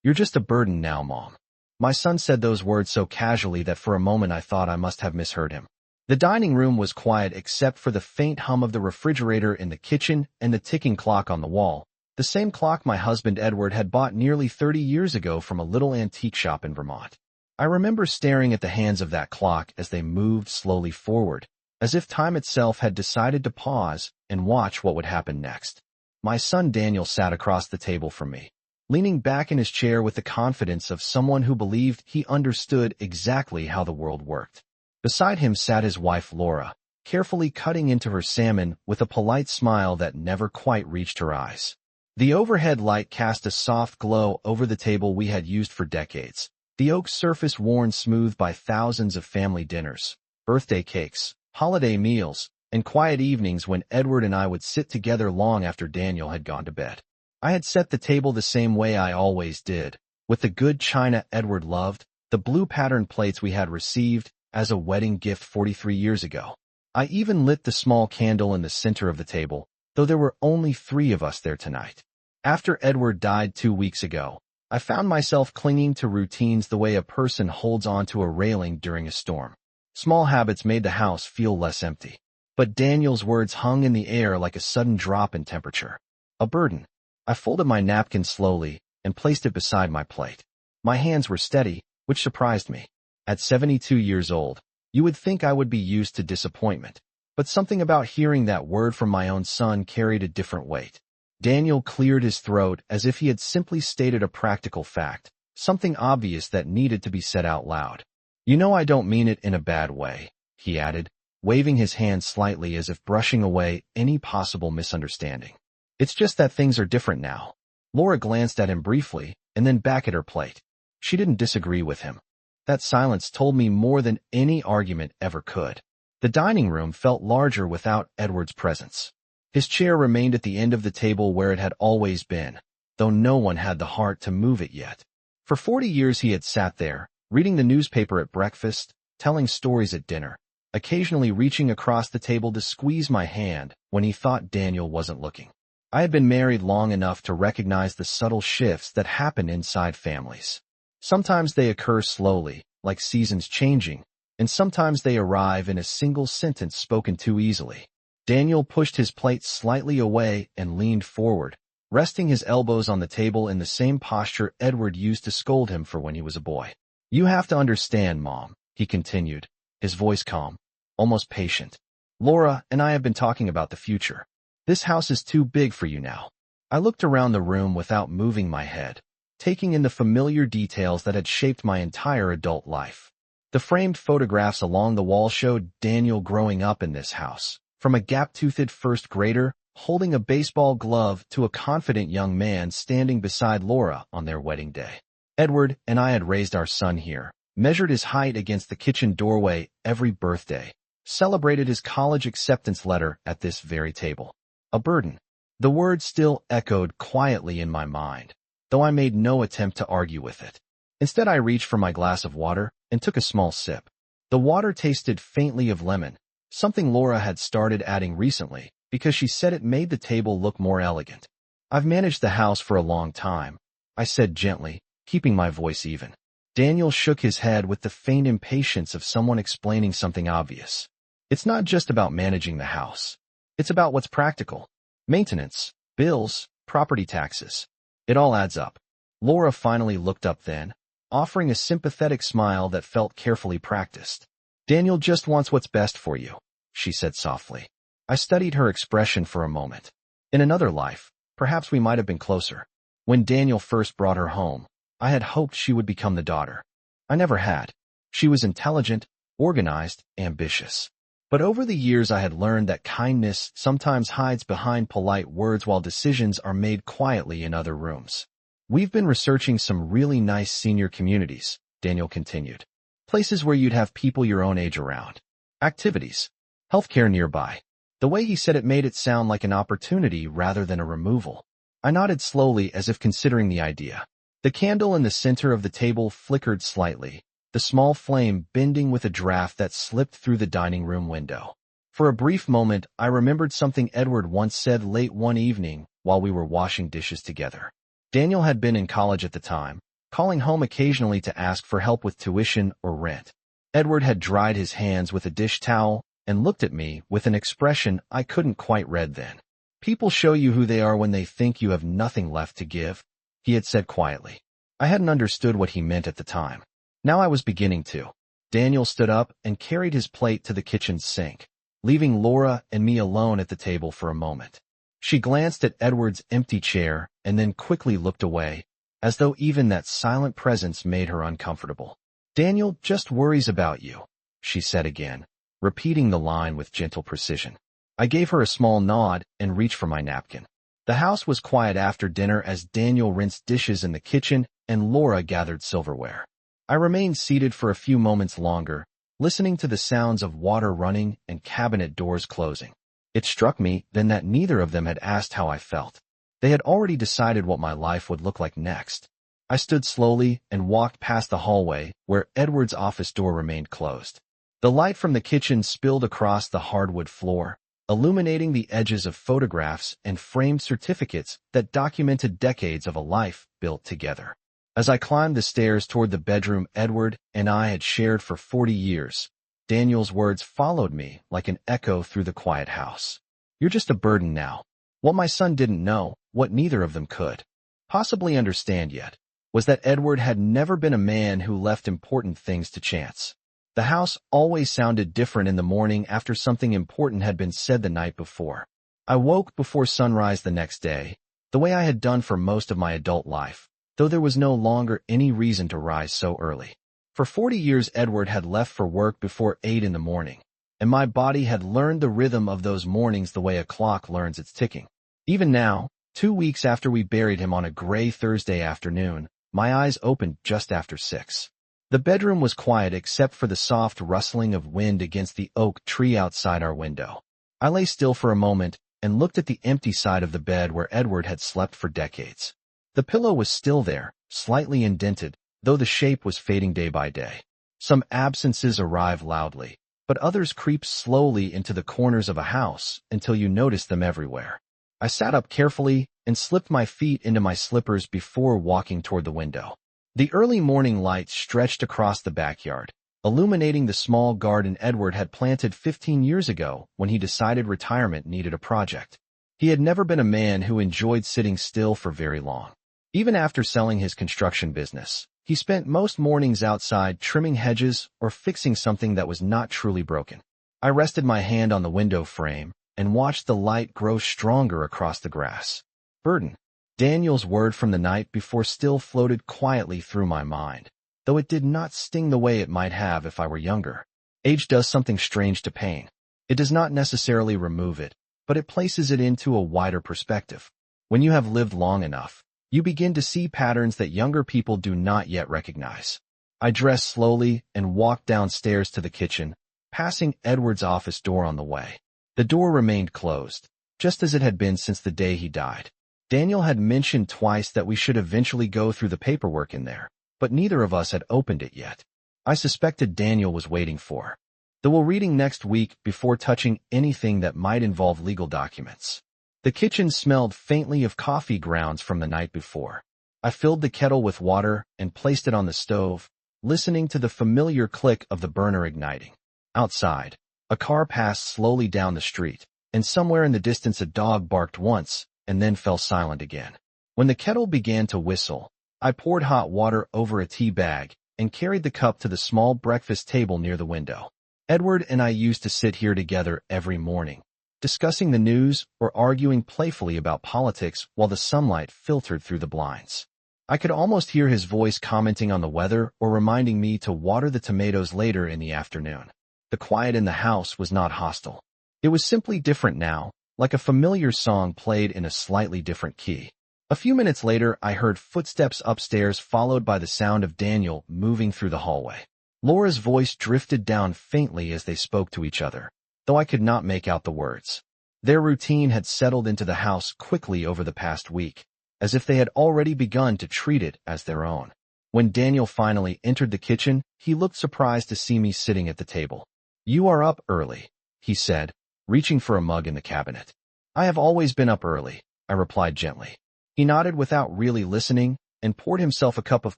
"You're just a burden now, Mom." My son said those words so casually that for a moment I thought I must have misheard him. The dining room was quiet except for the faint hum of the refrigerator in the kitchen and the ticking clock on the wall, the same clock my husband Edward had bought nearly 30 years ago from a little antique shop in Vermont. I remember staring at the hands of that clock as they moved slowly forward, as if time itself had decided to pause and watch what would happen next. My son Daniel sat across the table from me, leaning back in his chair with the confidence of someone who believed he understood exactly how the world worked. Beside him sat his wife Laura, carefully cutting into her salmon with a polite smile that never quite reached her eyes. The overhead light cast a soft glow over the table we had used for decades, the oak surface worn smooth by thousands of family dinners, birthday cakes, holiday meals, and quiet evenings when Edward and I would sit together long after Daniel had gone to bed. I had set the table the same way I always did, with the good china Edward loved, the blue patterned plates we had received as a wedding gift 43 years ago. I even lit the small candle in the center of the table, though there were only 3 of us there tonight. After Edward died 2 weeks ago, I found myself clinging to routines the way a person holds onto a railing during a storm. Small habits made the house feel less empty. But Daniel's words hung in the air like a sudden drop in temperature. A burden. I folded my napkin slowly and placed it beside my plate. My hands were steady, which surprised me. At 72 years old, you would think I would be used to disappointment, but something about hearing that word from my own son carried a different weight. Daniel cleared his throat as if he had simply stated a practical fact, something obvious that needed to be said out loud. "You know I don't mean it in a bad way," he added, waving his hand slightly as if brushing away any possible misunderstanding. "It's just that things are different now." Laura glanced at him briefly and then back at her plate. She didn't disagree with him. That silence told me more than any argument ever could. The dining room felt larger without Edward's presence. His chair remained at the end of the table where it had always been, though no one had the heart to move it yet. For 40 years he had sat there, reading the newspaper at breakfast, telling stories at dinner, occasionally reaching across the table to squeeze my hand when he thought Daniel wasn't looking. I had been married long enough to recognize the subtle shifts that happen inside families. Sometimes they occur slowly, like seasons changing, and sometimes they arrive in a single sentence spoken too easily. Daniel pushed his plate slightly away and leaned forward, resting his elbows on the table in the same posture Edward used to scold him for when he was a boy. "You have to understand, Mom," he continued, his voice calm, almost patient. "Laura and I have been talking about the future. This house is too big for you now." I looked around the room without moving my head, taking in the familiar details that had shaped my entire adult life. The framed photographs along the wall showed Daniel growing up in this house, from a gap-toothed first grader holding a baseball glove to a confident young man standing beside Laura on their wedding day. Edward and I had raised our son here, measured his height against the kitchen doorway every birthday, celebrated his college acceptance letter at this very table. A burden. The word still echoed quietly in my mind, though I made no attempt to argue with it. Instead, I reached for my glass of water and took a small sip. The water tasted faintly of lemon, something Laura had started adding recently because she said it made the table look more elegant. "I've managed the house for a long time," I said gently, keeping my voice even. Daniel shook his head with the faint impatience of someone explaining something obvious. "It's not just about managing the house. It's about what's practical. Maintenance, bills, property taxes. It all adds up." Laura finally looked up then, offering a sympathetic smile that felt carefully practiced. "Daniel just wants what's best for you," she said softly. I studied her expression for a moment. In another life, perhaps we might have been closer. When Daniel first brought her home, I had hoped she would become the daughter. I never had. She was intelligent, organized, ambitious. But over the years I had learned that kindness sometimes hides behind polite words while decisions are made quietly in other rooms. "We've been researching some really nice senior communities," Daniel continued. "Places where you'd have people your own age around. Activities. Healthcare nearby." The way he said it made it sound like an opportunity rather than a removal. I nodded slowly as if considering the idea. The candle in the center of the table flickered slightly, the small flame bending with a draft that slipped through the dining room window. For a brief moment, I remembered something Edward once said late one evening while we were washing dishes together. Daniel had been in college at the time, calling home occasionally to ask for help with tuition or rent. Edward had dried his hands with a dish towel and looked at me with an expression I couldn't quite read then. "People show you who they are when they think you have nothing left to give," he had said quietly. I hadn't understood what he meant at the time. Now I was beginning to. Daniel stood up and carried his plate to the kitchen sink, leaving Laura and me alone at the table for a moment. She glanced at Edward's empty chair and then quickly looked away, as though even that silent presence made her uncomfortable. "Daniel just worries about you," she said again, repeating the line with gentle precision. I gave her a small nod and reached for my napkin. The house was quiet after dinner as Daniel rinsed dishes in the kitchen and Laura gathered silverware. I remained seated for a few moments longer, listening to the sounds of water running and cabinet doors closing. It struck me then that neither of them had asked how I felt. They had already decided what my life would look like next. I stood slowly and walked past the hallway where Edward's office door remained closed. The light from the kitchen spilled across the hardwood floor, illuminating the edges of photographs and framed certificates that documented decades of a life built together. As I climbed the stairs toward the bedroom Edward and I had shared for 40 years, Daniel's words followed me like an echo through the quiet house. "You're just a burden now." What my son didn't know, what neither of them could possibly understand yet, was that Edward had never been a man who left important things to chance. The house always sounded different in the morning after something important had been said the night before. I woke before sunrise the next day, the way I had done for most of my adult life, though there was no longer any reason to rise so early. For 40 years Edward had left for work before 8 in the morning, and my body had learned the rhythm of those mornings the way a clock learns its ticking. Even now, 2 weeks after we buried him on a gray Thursday afternoon, my eyes opened just after 6. The bedroom was quiet except for the soft rustling of wind against the oak tree outside our window. I lay still for a moment and looked at the empty side of the bed where Edward had slept for decades. The pillow was still there, slightly indented, though the shape was fading day by day. Some absences arrive loudly, but others creep slowly into the corners of a house until you notice them everywhere. I sat up carefully and slipped my feet into my slippers before walking toward the window. The early morning light stretched across the backyard, illuminating the small garden Edward had planted 15 years ago when he decided retirement needed a project. He had never been a man who enjoyed sitting still for very long. Even after selling his construction business, he spent most mornings outside trimming hedges or fixing something that was not truly broken. I rested my hand on the window frame and watched the light grow stronger across the grass. Burden. Daniel's word from the night before still floated quietly through my mind, though it did not sting the way it might have if I were younger. Age does something strange to pain. It does not necessarily remove it, but it places it into a wider perspective. When you have lived long enough, you begin to see patterns that younger people do not yet recognize. I dressed slowly and walked downstairs to the kitchen, passing Edward's office door on the way. The door remained closed, just as it had been since the day he died. Daniel had mentioned twice that we should eventually go through the paperwork in there, but neither of us had opened it yet. I suspected Daniel was waiting for the will reading next week before touching anything that might involve legal documents. The kitchen smelled faintly of coffee grounds from the night before. I filled the kettle with water and placed it on the stove, listening to the familiar click of the burner igniting. Outside, a car passed slowly down the street, and somewhere in the distance a dog barked once and then fell silent again. When the kettle began to whistle, I poured hot water over a tea bag and carried the cup to the small breakfast table near the window. Edward and I used to sit here together every morning, discussing the news or arguing playfully about politics while the sunlight filtered through the blinds. I could almost hear his voice commenting on the weather or reminding me to water the tomatoes later in the afternoon. The quiet in the house was not hostile. It was simply different now, like a familiar song played in a slightly different key. A few minutes later, I heard footsteps upstairs followed by the sound of Daniel moving through the hallway. Laura's voice drifted down faintly as they spoke to each other, though I could not make out the words. Their routine had settled into the house quickly over the past week, as if they had already begun to treat it as their own. When Daniel finally entered the kitchen, he looked surprised to see me sitting at the table. "You are up early," he said, reaching for a mug in the cabinet. "I have always been up early," I replied gently. He nodded without really listening, and poured himself a cup of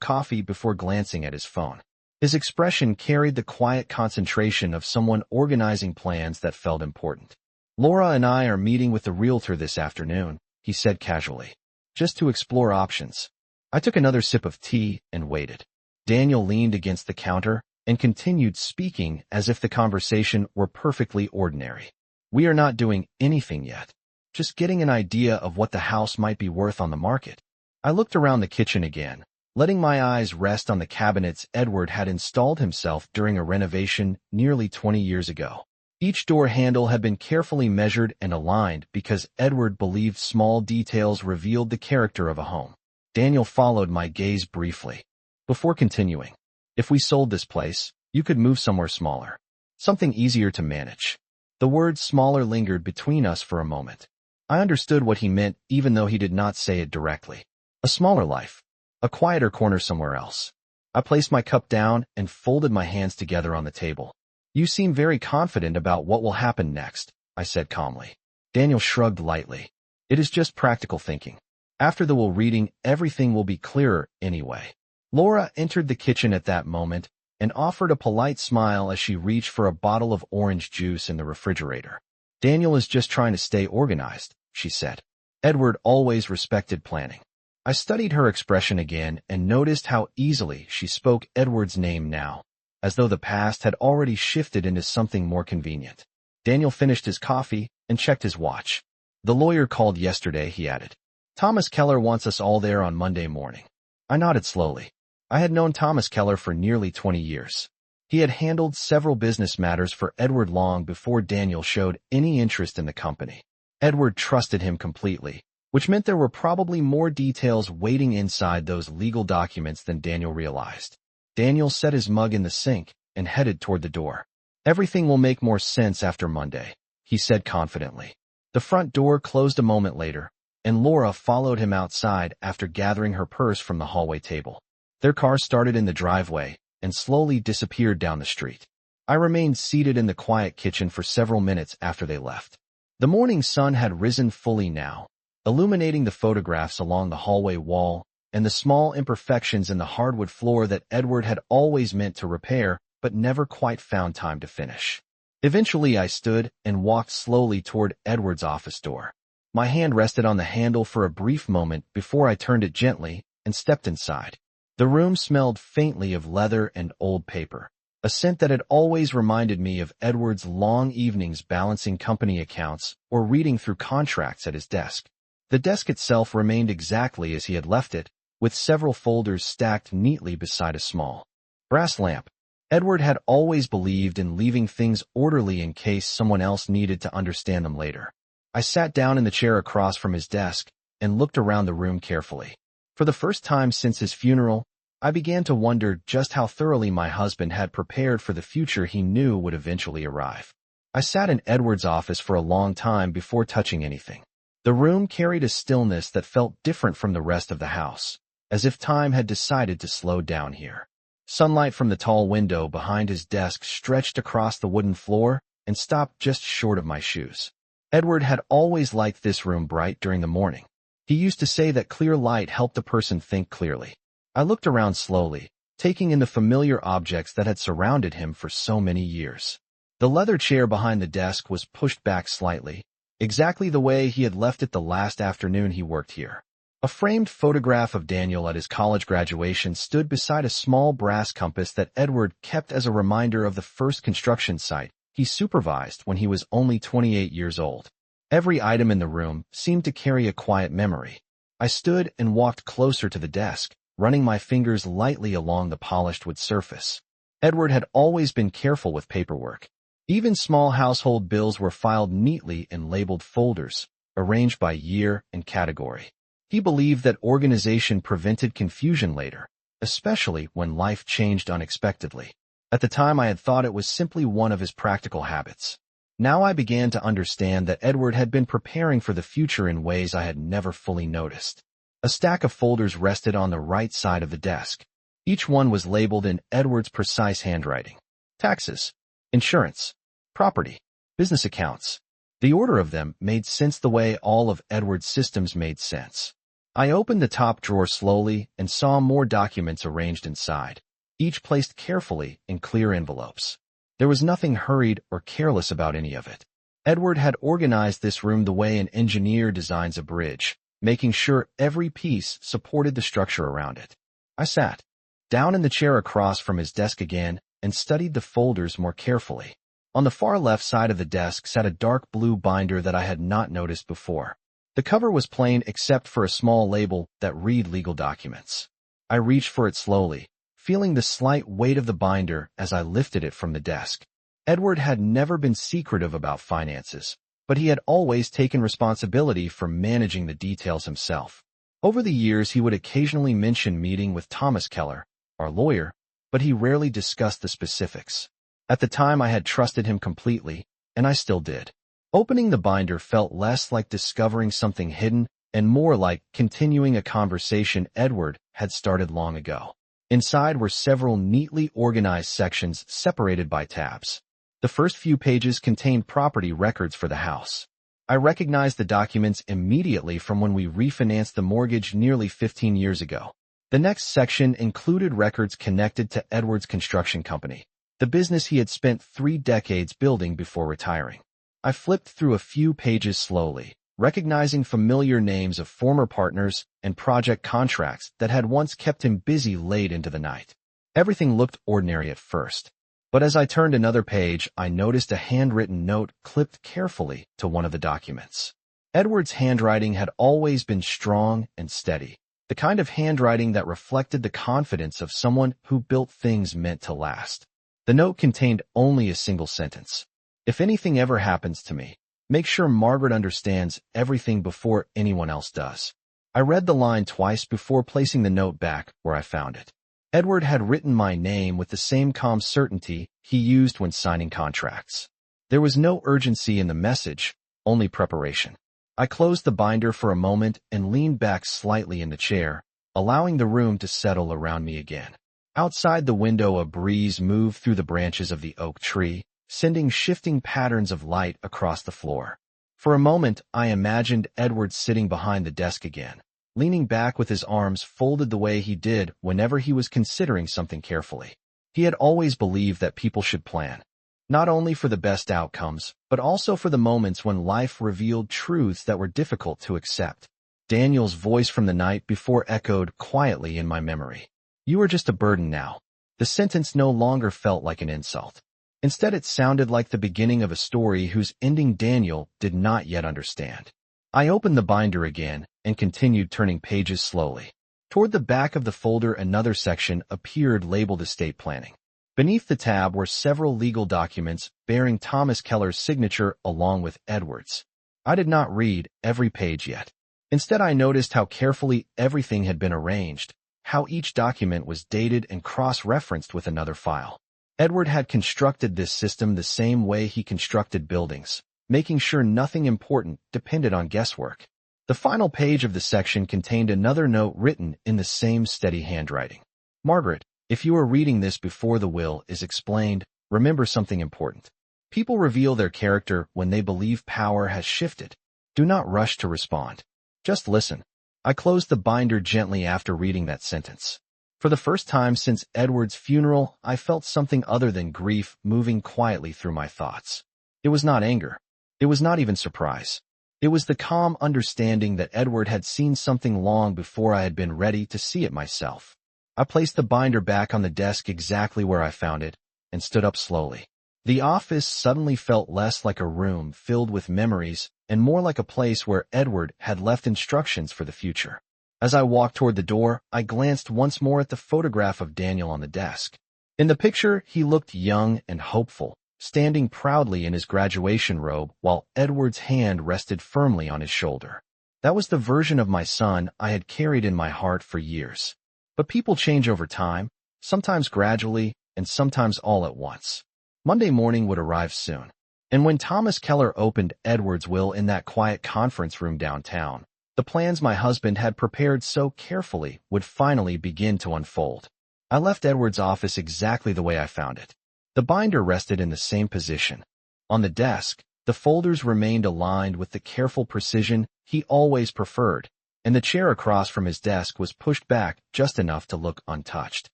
coffee before glancing at his phone. His expression carried the quiet concentration of someone organizing plans that felt important. "Laura and I are meeting with the realtor this afternoon," he said casually, "just to explore options." I took another sip of tea and waited. Daniel leaned against the counter and continued speaking as if the conversation were perfectly ordinary. "We are not doing anything yet. Just getting an idea of what the house might be worth on the market." I looked around the kitchen again, letting my eyes rest on the cabinets Edward had installed himself during a renovation nearly 20 years ago. Each door handle had been carefully measured and aligned because Edward believed small details revealed the character of a home. Daniel followed my gaze briefly, before continuing. "If we sold this place, you could move somewhere smaller. Something easier to manage." The word smaller lingered between us for a moment. I understood what he meant even though he did not say it directly. A smaller life. A quieter corner somewhere else. I placed my cup down and folded my hands together on the table. "You seem very confident about what will happen next," I said calmly. Daniel shrugged lightly. "It is just practical thinking. After the will reading, everything will be clearer anyway." Laura entered the kitchen at that moment and offered a polite smile as she reached for a bottle of orange juice in the refrigerator. "Daniel is just trying to stay organized," she said. Edward always respected planning. I studied her expression again and noticed how easily she spoke Edward's name now, as though the past had already shifted into something more convenient. Daniel finished his coffee and checked his watch. "The lawyer called yesterday," he added. "Thomas Keller wants us all there on Monday morning." I nodded slowly. I had known Thomas Keller for nearly 20 years. He had handled several business matters for Edward long before Daniel showed any interest in the company. Edward trusted him completely, which meant there were probably more details waiting inside those legal documents than Daniel realized. Daniel set his mug in the sink and headed toward the door. "Everything will make more sense after Monday," he said confidently. The front door closed a moment later, and Laura followed him outside after gathering her purse from the hallway table. Their car started in the driveway and slowly disappeared down the street. I remained seated in the quiet kitchen for several minutes after they left. The morning sun had risen fully now, illuminating the photographs along the hallway wall and the small imperfections in the hardwood floor that Edward had always meant to repair but never quite found time to finish. Eventually I stood and walked slowly toward Edward's office door. My hand rested on the handle for a brief moment before I turned it gently and stepped inside. The room smelled faintly of leather and old paper, a scent that had always reminded me of Edward's long evenings balancing company accounts or reading through contracts at his desk. The desk itself remained exactly as he had left it, with several folders stacked neatly beside a small brass lamp. Edward had always believed in leaving things orderly in case someone else needed to understand them later. I sat down in the chair across from his desk and looked around the room carefully. For the first time since his funeral, I began to wonder just how thoroughly my husband had prepared for the future he knew would eventually arrive. I sat in Edward's office for a long time before touching anything. The room carried a stillness that felt different from the rest of the house, as if time had decided to slow down here. Sunlight from the tall window behind his desk stretched across the wooden floor and stopped just short of my shoes. Edward had always liked this room bright during the morning. He used to say that clear light helped a person think clearly. I looked around slowly, taking in the familiar objects that had surrounded him for so many years. The leather chair behind the desk was pushed back slightly, exactly the way he had left it the last afternoon he worked here. A framed photograph of Daniel at his college graduation stood beside a small brass compass that Edward kept as a reminder of the first construction site he supervised when he was only 28 years old. Every item in the room seemed to carry a quiet memory. I stood and walked closer to the desk, running my fingers lightly along the polished wood surface. Edward had always been careful with paperwork. Even small household bills were filed neatly in labeled folders, arranged by year and category. He believed that organization prevented confusion later, especially when life changed unexpectedly. At the time I had thought it was simply one of his practical habits. Now I began to understand that Edward had been preparing for the future in ways I had never fully noticed. A stack of folders rested on the right side of the desk. Each one was labeled in Edward's precise handwriting. Taxes, insurance, property, business accounts. The order of them made sense the way all of Edward's systems made sense. I opened the top drawer slowly and saw more documents arranged inside, each placed carefully in clear envelopes. There was nothing hurried or careless about any of it. Edward had organized this room the way an engineer designs a bridge, making sure every piece supported the structure around it. I sat down in the chair across from his desk again and studied the folders more carefully. On the far left side of the desk sat a dark blue binder that I had not noticed before. The cover was plain except for a small label that read legal documents. I reached for it slowly, feeling the slight weight of the binder as I lifted it from the desk. Edward had never been secretive about finances, but he had always taken responsibility for managing the details himself. Over the years, he would occasionally mention meeting with Thomas Keller, our lawyer, but he rarely discussed the specifics. At the time, I had trusted him completely, and I still did. Opening the binder felt less like discovering something hidden and more like continuing a conversation Edward had started long ago. Inside were several neatly organized sections separated by tabs. The first few pages contained property records for the house. I recognized the documents immediately from when we refinanced the mortgage nearly 15 years ago. The next section included records connected to Edward's construction company, the business he had spent 3 decades building before retiring. I flipped through a few pages slowly, recognizing familiar names of former partners and project contracts that had once kept him busy late into the night. Everything looked ordinary at first, but as I turned another page, I noticed a handwritten note clipped carefully to one of the documents. Edward's handwriting had always been strong and steady, the kind of handwriting that reflected the confidence of someone who built things meant to last. The note contained only a single sentence. If anything ever happens to me, make sure Margaret understands everything before anyone else does. I read the line twice before placing the note back where I found it. Edward had written my name with the same calm certainty he used when signing contracts. There was no urgency in the message, only preparation. I closed the binder for a moment and leaned back slightly in the chair, allowing the room to settle around me again. Outside the window, a breeze moved through the branches of the oak tree, sending shifting patterns of light across the floor. For a moment, I imagined Edward sitting behind the desk again, leaning back with his arms folded the way he did whenever he was considering something carefully. He had always believed that people should plan, not only for the best outcomes, but also for the moments when life revealed truths that were difficult to accept. Daniel's voice from the night before echoed quietly in my memory. "You are just a burden now." The sentence no longer felt like an insult. Instead, it sounded like the beginning of a story whose ending Daniel did not yet understand. I opened the binder again and continued turning pages slowly. Toward the back of the folder, another section appeared labeled estate planning. Beneath the tab were several legal documents bearing Thomas Keller's signature along with Edward's. I did not read every page yet. Instead, I noticed how carefully everything had been arranged, how each document was dated and cross-referenced with another file. Edward had constructed this system the same way he constructed buildings, making sure nothing important depended on guesswork. The final page of the section contained another note written in the same steady handwriting. "Margaret, if you are reading this before the will is explained, remember something important. People reveal their character when they believe power has shifted. Do not rush to respond. Just listen." I closed the binder gently after reading that sentence. For the first time since Edward's funeral, I felt something other than grief moving quietly through my thoughts. It was not anger. It was not even surprise. It was the calm understanding that Edward had seen something long before I had been ready to see it myself. I placed the binder back on the desk exactly where I found it and stood up slowly. The office suddenly felt less like a room filled with memories and more like a place where Edward had left instructions for the future. As I walked toward the door, I glanced once more at the photograph of Daniel on the desk. In the picture, he looked young and hopeful, standing proudly in his graduation robe while Edward's hand rested firmly on his shoulder. That was the version of my son I had carried in my heart for years. But people change over time, sometimes gradually and sometimes all at once. Monday morning would arrive soon, and when Thomas Keller opened Edward's will in that quiet conference room downtown, the plans my husband had prepared so carefully would finally begin to unfold. I left Edward's office exactly the way I found it. The binder rested in the same position. On the desk, the folders remained aligned with the careful precision he always preferred, and the chair across from his desk was pushed back just enough to look untouched.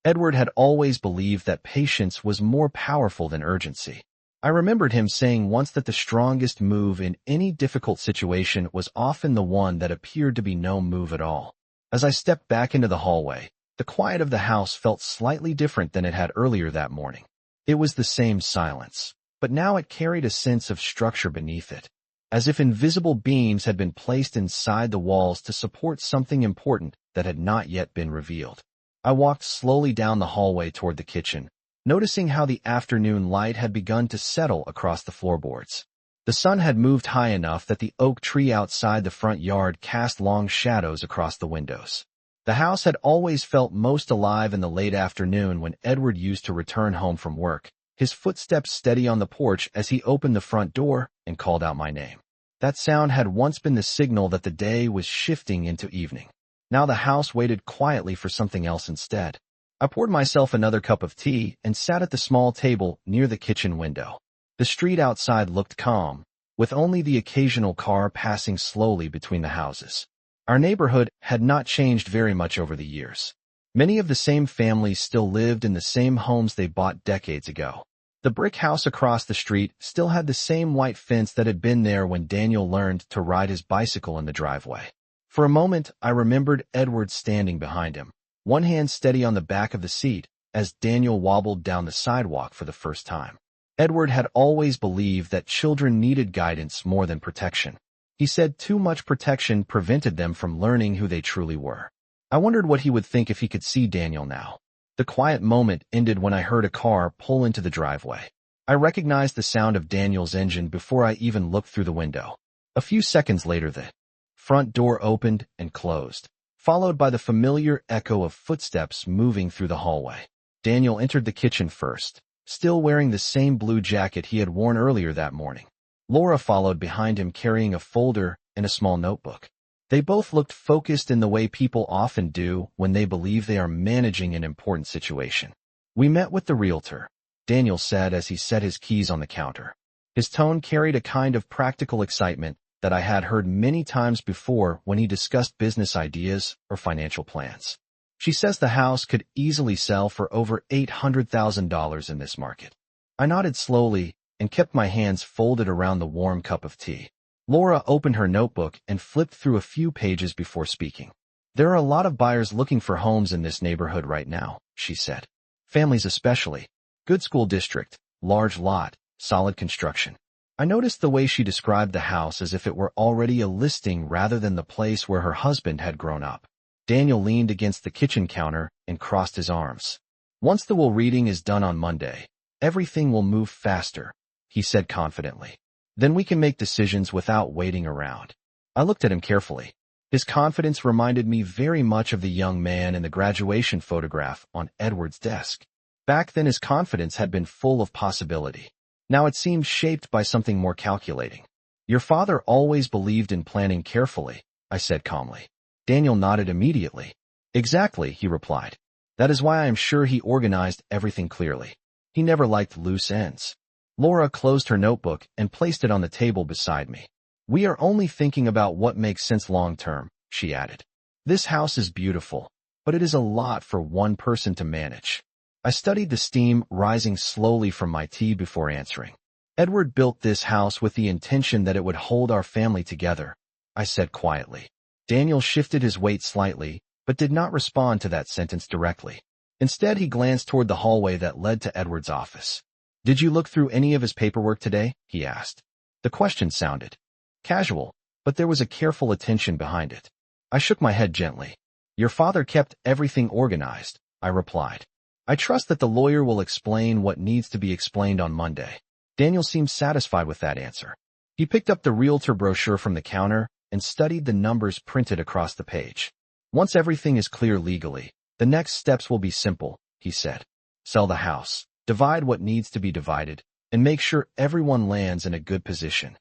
Edward had always believed that patience was more powerful than urgency. I remembered him saying once that the strongest move in any difficult situation was often the one that appeared to be no move at all. As I stepped back into the hallway, the quiet of the house felt slightly different than it had earlier that morning. It was the same silence, but now it carried a sense of structure beneath it, as if invisible beams had been placed inside the walls to support something important that had not yet been revealed. I walked slowly down the hallway toward the kitchen, noticing how the afternoon light had begun to settle across the floorboards. The sun had moved high enough that the oak tree outside the front yard cast long shadows across the windows. The house had always felt most alive in the late afternoon when Edward used to return home from work, his footsteps steady on the porch as he opened the front door and called out my name. That sound had once been the signal that the day was shifting into evening. Now the house waited quietly for something else instead. I poured myself another cup of tea and sat at the small table near the kitchen window. The street outside looked calm, with only the occasional car passing slowly between the houses. Our neighborhood had not changed very much over the years. Many of the same families still lived in the same homes they bought decades ago. The brick house across the street still had the same white fence that had been there when Daniel learned to ride his bicycle in the driveway. For a moment, I remembered Edward standing behind him, one hand steady on the back of the seat, as Daniel wobbled down the sidewalk for the first time. Edward had always believed that children needed guidance more than protection. He said too much protection prevented them from learning who they truly were. I wondered what he would think if he could see Daniel now. The quiet moment ended when I heard a car pull into the driveway. I recognized the sound of Daniel's engine before I even looked through the window. A few seconds later, the front door opened and closed, followed by the familiar echo of footsteps moving through the hallway. Daniel entered the kitchen first, still wearing the same blue jacket he had worn earlier that morning. Laura followed behind him carrying a folder and a small notebook. They both looked focused in the way people often do when they believe they are managing an important situation. "We met with the realtor," Daniel said as he set his keys on the counter. His tone carried a kind of practical excitement that I had heard many times before when he discussed business ideas or financial plans. "She says the house could easily sell for over $800,000 in this market." I nodded slowly and kept my hands folded around the warm cup of tea. Laura opened her notebook and flipped through a few pages before speaking. "There are a lot of buyers looking for homes in this neighborhood right now," she said. "Families especially. Good school district, large lot, solid construction." I noticed the way she described the house as if it were already a listing rather than the place where her husband had grown up. Daniel leaned against the kitchen counter and crossed his arms. "Once the will reading is done on Monday, everything will move faster," he said confidently. "Then we can make decisions without waiting around." I looked at him carefully. His confidence reminded me very much of the young man in the graduation photograph on Edward's desk. Back then his confidence had been full of possibility. Now it seemed shaped by something more calculating. "Your father always believed in planning carefully," I said calmly. Daniel nodded immediately. "Exactly," he replied. "That is why I am sure he organized everything clearly. He never liked loose ends." Laura closed her notebook and placed it on the table beside me. "We are only thinking about what makes sense long term," she added. "This house is beautiful, but it is a lot for one person to manage." I studied the steam rising slowly from my tea before answering. "Edward built this house with the intention that it would hold our family together," I said quietly. Daniel shifted his weight slightly, but did not respond to that sentence directly. Instead, he glanced toward the hallway that led to Edward's office. "Did you look through any of his paperwork today?" he asked. The question sounded casual, but there was a careful attention behind it. I shook my head gently. "Your father kept everything organized," I replied. "I trust that the lawyer will explain what needs to be explained on Monday." Daniel seemed satisfied with that answer. He picked up the realtor brochure from the counter and studied the numbers printed across the page. "Once everything is clear legally, the next steps will be simple," he said. "Sell the house, divide what needs to be divided, and make sure everyone lands in a good position."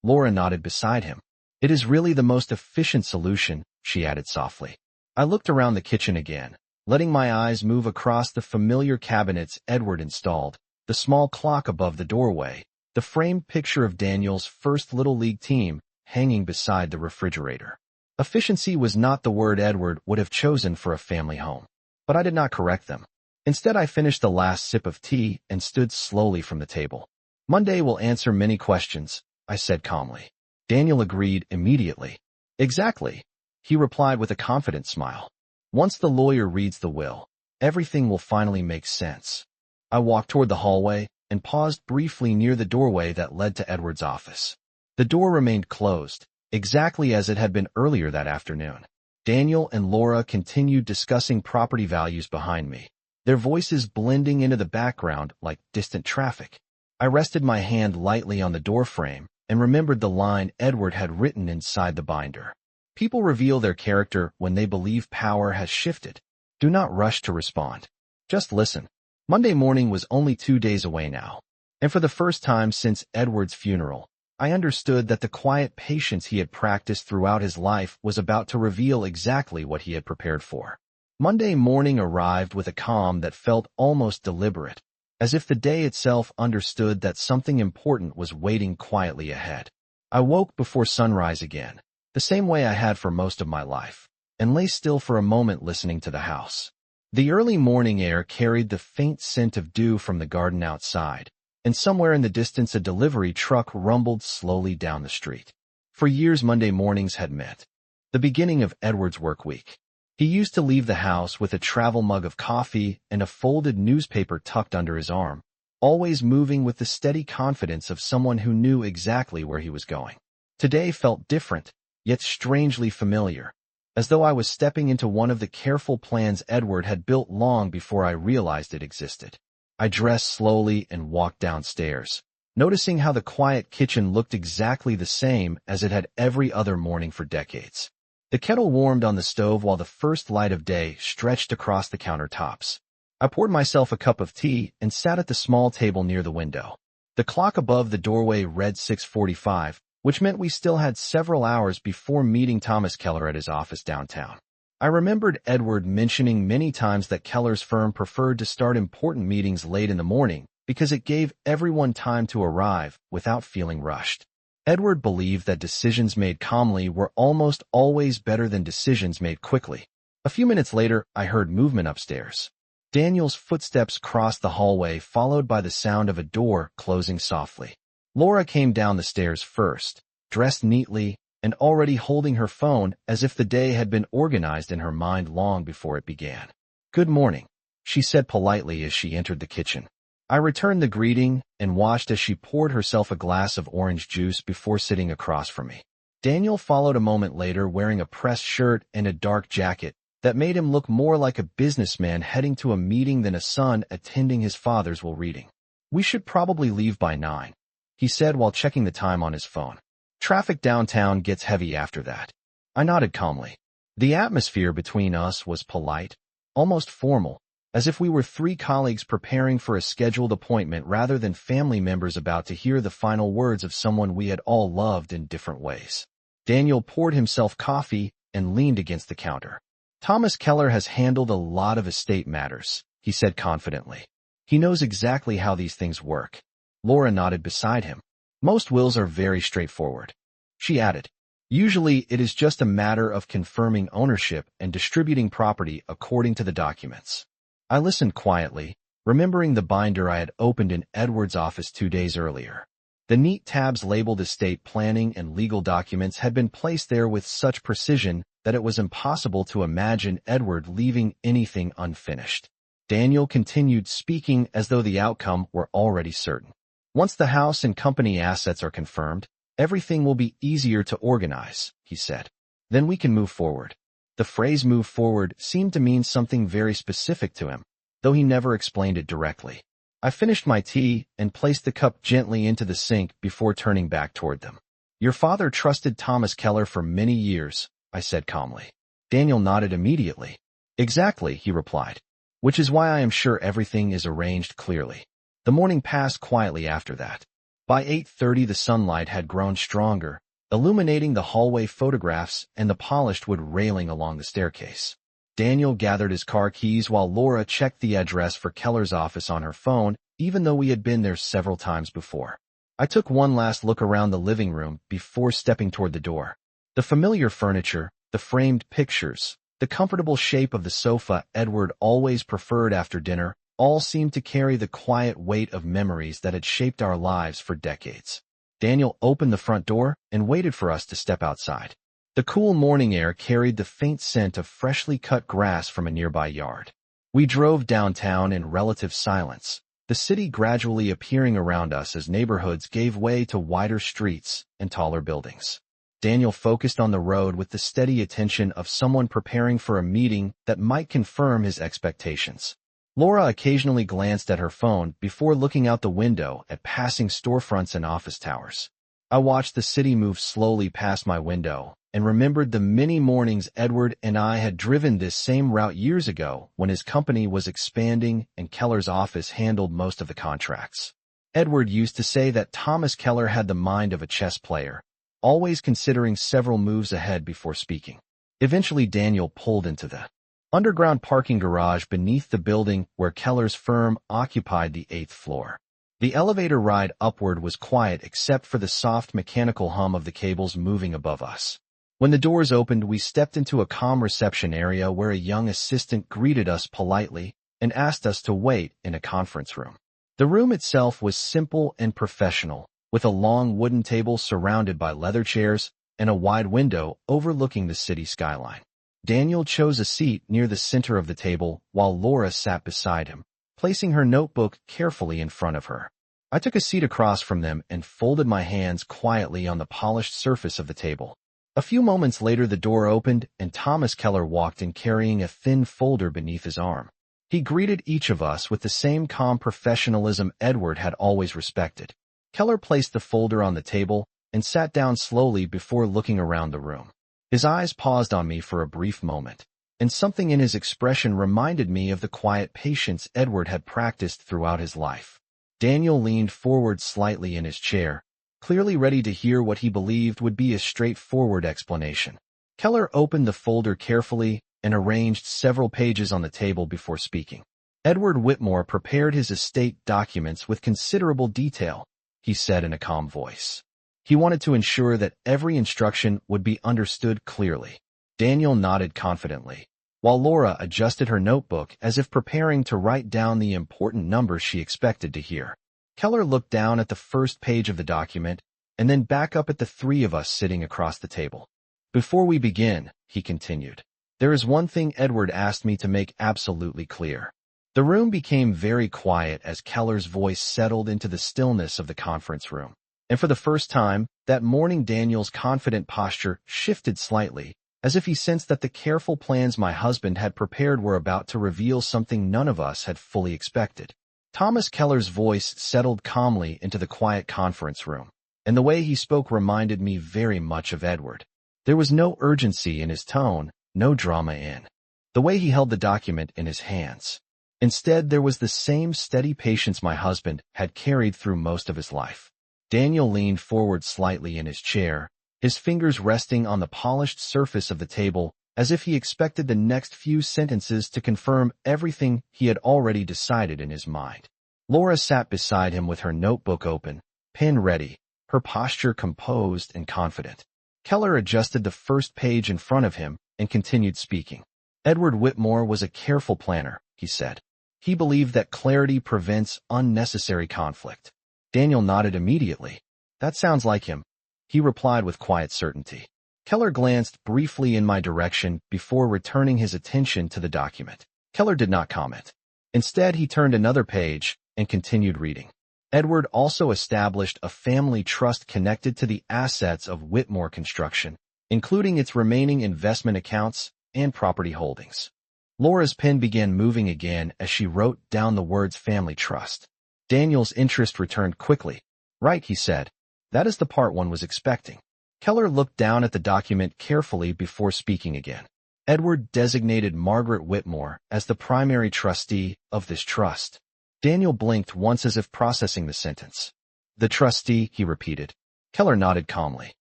Laura nodded beside him. "It is really the most efficient solution," she added softly. I looked around the kitchen again, letting my eyes move across the familiar cabinets Edward installed, the small clock above the doorway, the framed picture of Daniel's first Little League team hanging beside the refrigerator. Efficiency was not the word Edward would have chosen for a family home. But I did not correct them. Instead, I finished the last sip of tea and stood slowly from the table. Monday will answer many questions, I said calmly. Daniel agreed immediately. Exactly, he replied with a confident smile. Once the lawyer reads the will, everything will finally make sense. I walked toward the hallway and paused briefly near the doorway that led to Edward's office. The door remained closed, exactly as it had been earlier that afternoon. Daniel and Laura continued discussing property values behind me, their voices blending into the background like distant traffic. I rested my hand lightly on the doorframe and remembered the line Edward had written inside the binder. People reveal their character when they believe power has shifted. Do not rush to respond. Just listen. Monday morning was only 2 days away now, and for the first time since Edward's funeral, I understood that the quiet patience he had practiced throughout his life was about to reveal exactly what he had prepared for. Monday morning arrived with a calm that felt almost deliberate, as if the day itself understood that something important was waiting quietly ahead. I woke before sunrise again, the same way I had for most of my life, and lay still for a moment listening to the house. The early morning air carried the faint scent of dew from the garden outside, and somewhere in the distance a delivery truck rumbled slowly down the street. For years Monday mornings had meant the beginning of Edward's work week. He used to leave the house with a travel mug of coffee and a folded newspaper tucked under his arm, always moving with the steady confidence of someone who knew exactly where he was going. Today felt different, yet strangely familiar, as though I was stepping into one of the careful plans Edward had built long before I realized it existed. I dressed slowly and walked downstairs, noticing how the quiet kitchen looked exactly the same as it had every other morning for decades. The kettle warmed on the stove while the first light of day stretched across the countertops. I poured myself a cup of tea and sat at the small table near the window. The clock above the doorway read 6:45, which meant we still had several hours before meeting Thomas Keller at his office downtown. I remembered Edward mentioning many times that Keller's firm preferred to start important meetings late in the morning because it gave everyone time to arrive without feeling rushed. Edward believed that decisions made calmly were almost always better than decisions made quickly. A few minutes later, I heard movement upstairs. Daniel's footsteps crossed the hallway, followed by the sound of a door closing softly. Laura came down the stairs first, dressed neatly and already holding her phone as if the day had been organized in her mind long before it began. "Good morning," she said politely as she entered the kitchen. I returned the greeting and watched as she poured herself a glass of orange juice before sitting across from me. Daniel followed a moment later wearing a pressed shirt and a dark jacket that made him look more like a businessman heading to a meeting than a son attending his father's will reading. "We should probably leave by 9, he said while checking the time on his phone. "Traffic downtown gets heavy after that." I nodded calmly. The atmosphere between us was polite, almost formal, as if we were 3 colleagues preparing for a scheduled appointment rather than family members about to hear the final words of someone we had all loved in different ways. Daniel poured himself coffee and leaned against the counter. "Thomas Keller has handled a lot of estate matters," he said confidently. "He knows exactly how these things work." Laura nodded beside him. "Most wills are very straightforward," she added. "Usually it is just a matter of confirming ownership and distributing property according to the documents." I listened quietly, remembering the binder I had opened in Edward's office 2 days earlier. The neat tabs labeled estate planning and legal documents had been placed there with such precision that it was impossible to imagine Edward leaving anything unfinished. Daniel continued speaking as though the outcome were already certain. "Once the house and company assets are confirmed, everything will be easier to organize," he said. "Then we can move forward." The phrase "move forward" seemed to mean something very specific to him, though he never explained it directly. I finished my tea and placed the cup gently into the sink before turning back toward them. "Your father trusted Thomas Keller for many years," I said calmly. Daniel nodded immediately. "Exactly," he replied, "which is why I am sure everything is arranged clearly." The morning passed quietly after that. By 8:30 the sunlight had grown stronger, illuminating the hallway photographs and the polished wood railing along the staircase. Daniel gathered his car keys while Laura checked the address for Keller's office on her phone, even though we had been there several times before. I took one last look around the living room before stepping toward the door. The familiar furniture, the framed pictures, the comfortable shape of the sofa Edward always preferred after dinner, all seemed to carry the quiet weight of memories that had shaped our lives for decades. Daniel opened the front door and waited for us to step outside. The cool morning air carried the faint scent of freshly cut grass from a nearby yard. We drove downtown in relative silence, the city gradually appearing around us as neighborhoods gave way to wider streets and taller buildings. Daniel focused on the road with the steady attention of someone preparing for a meeting that might confirm his expectations. Laura occasionally glanced at her phone before looking out the window at passing storefronts and office towers. I watched the city move slowly past my window and remembered the many mornings Edward and I had driven this same route years ago when his company was expanding and Keller's office handled most of the contracts. Edward used to say that Thomas Keller had the mind of a chess player, always considering several moves ahead before speaking. Eventually Daniel pulled into the underground parking garage beneath the building where Keller's firm occupied the 8th floor. The elevator ride upward was quiet except for the soft mechanical hum of the cables moving above us. When the doors opened, we stepped into a calm reception area where a young assistant greeted us politely and asked us to wait in a conference room. The room itself was simple and professional, with a long wooden table surrounded by leather chairs and a wide window overlooking the city skyline. Daniel chose a seat near the center of the table while Laura sat beside him, placing her notebook carefully in front of her. I took a seat across from them and folded my hands quietly on the polished surface of the table. A few moments later the door opened and Thomas Keller walked in carrying a thin folder beneath his arm. He greeted each of us with the same calm professionalism Edward had always respected. Keller placed the folder on the table and sat down slowly before looking around the room. His eyes paused on me for a brief moment, and something in his expression reminded me of the quiet patience Edward had practiced throughout his life. Daniel leaned forward slightly in his chair, clearly ready to hear what he believed would be a straightforward explanation. Keller opened the folder carefully and arranged several pages on the table before speaking. Edward Whitmore prepared his estate documents with considerable detail, he said in a calm voice. He wanted to ensure that every instruction would be understood clearly. Daniel nodded confidently, while Laura adjusted her notebook as if preparing to write down the important numbers she expected to hear. Keller looked down at the first page of the document and then back up at the three of us sitting across the table. Before we begin, he continued, there is one thing Edward asked me to make absolutely clear. The room became very quiet as Keller's voice settled into the stillness of the conference room. And for the first time, that morning Daniel's confident posture shifted slightly, as if he sensed that the careful plans my husband had prepared were about to reveal something none of us had fully expected. Thomas Keller's voice settled calmly into the quiet conference room, and the way he spoke reminded me very much of Edward. There was no urgency in his tone, no drama in the way he held the document in his hands. Instead, there was the same steady patience my husband had carried through most of his life. Daniel leaned forward slightly in his chair, his fingers resting on the polished surface of the table, as if he expected the next few sentences to confirm everything he had already decided in his mind. Laura sat beside him with her notebook open, pen ready, her posture composed and confident. Keller adjusted the first page in front of him and continued speaking. Edward Whitmore was a careful planner, he said. He believed that clarity prevents unnecessary conflict. Daniel nodded immediately. That sounds like him, he replied with quiet certainty. Keller glanced briefly in my direction before returning his attention to the document. Keller did not comment. Instead, he turned another page and continued reading. Edward also established a family trust connected to the assets of Whitmore Construction, including its remaining investment accounts and property holdings. Laura's pen began moving again as she wrote down the words family trust. Daniel's interest returned quickly. Right, he said. That is the part one was expecting. Keller looked down at the document carefully before speaking again. Edward designated Margaret Whitmore as the primary trustee of this trust. Daniel blinked once as if processing the sentence. The trustee, he repeated. Keller nodded calmly.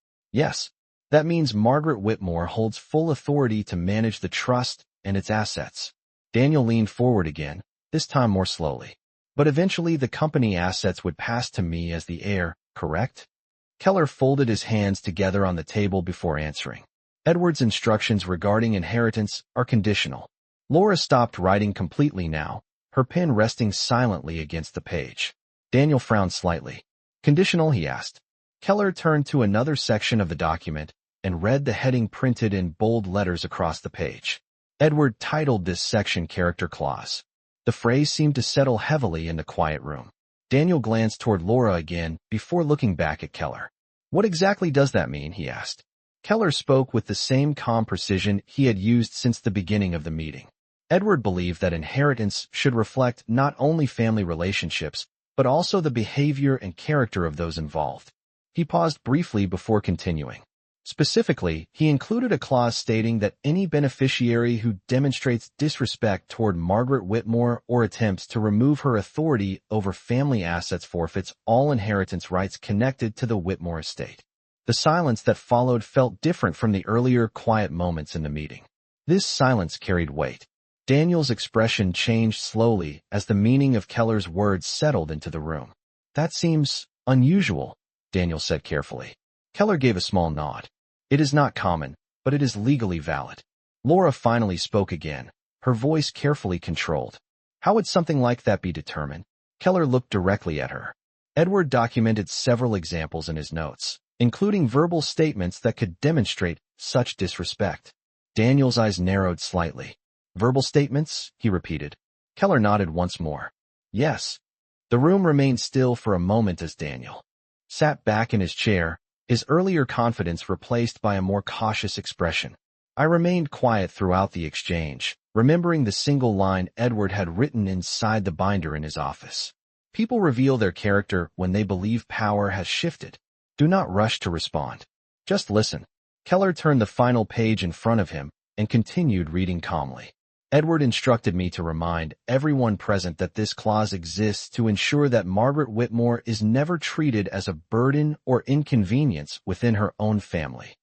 Yes, that means Margaret Whitmore holds full authority to manage the trust and its assets. Daniel leaned forward again, this time more slowly. But eventually the company assets would pass to me as the heir, correct? Keller folded his hands together on the table before answering. Edward's instructions regarding inheritance are conditional. Laura stopped writing completely now, her pen resting silently against the page. Daniel frowned slightly. Conditional, he asked. Keller turned to another section of the document and read the heading printed in bold letters across the page. Edward titled this section Character Clause. The phrase seemed to settle heavily in the quiet room. Daniel glanced toward Laura again before looking back at Keller. What exactly does that mean? He asked. Keller spoke with the same calm precision he had used since the beginning of the meeting. Edward believed that inheritance should reflect not only family relationships, but also the behavior and character of those involved. He paused briefly before continuing. Specifically, he included a clause stating that any beneficiary who demonstrates disrespect toward Margaret Whitmore or attempts to remove her authority over family assets forfeits all inheritance rights connected to the Whitmore estate. The silence that followed felt different from the earlier quiet moments in the meeting. This silence carried weight. Daniel's expression changed slowly as the meaning of Keller's words settled into the room. That seems unusual, Daniel said carefully. Keller gave a small nod. It is not common, but it is legally valid. Laura finally spoke again, her voice carefully controlled. How would something like that be determined? Keller looked directly at her. Edward documented several examples in his notes, including verbal statements that could demonstrate such disrespect. Daniel's eyes narrowed slightly. Verbal statements? He repeated. Keller nodded once more. Yes. The room remained still for a moment as Daniel sat back in his chair, his earlier confidence replaced by a more cautious expression. I remained quiet throughout the exchange, remembering the single line Edward had written inside the binder in his office. People reveal their character when they believe power has shifted. Do not rush to respond. Just listen. Keller turned the final page in front of him and continued reading calmly. Edward instructed me to remind everyone present that this clause exists to ensure that Margaret Whitmore is never treated as a burden or inconvenience within her own family.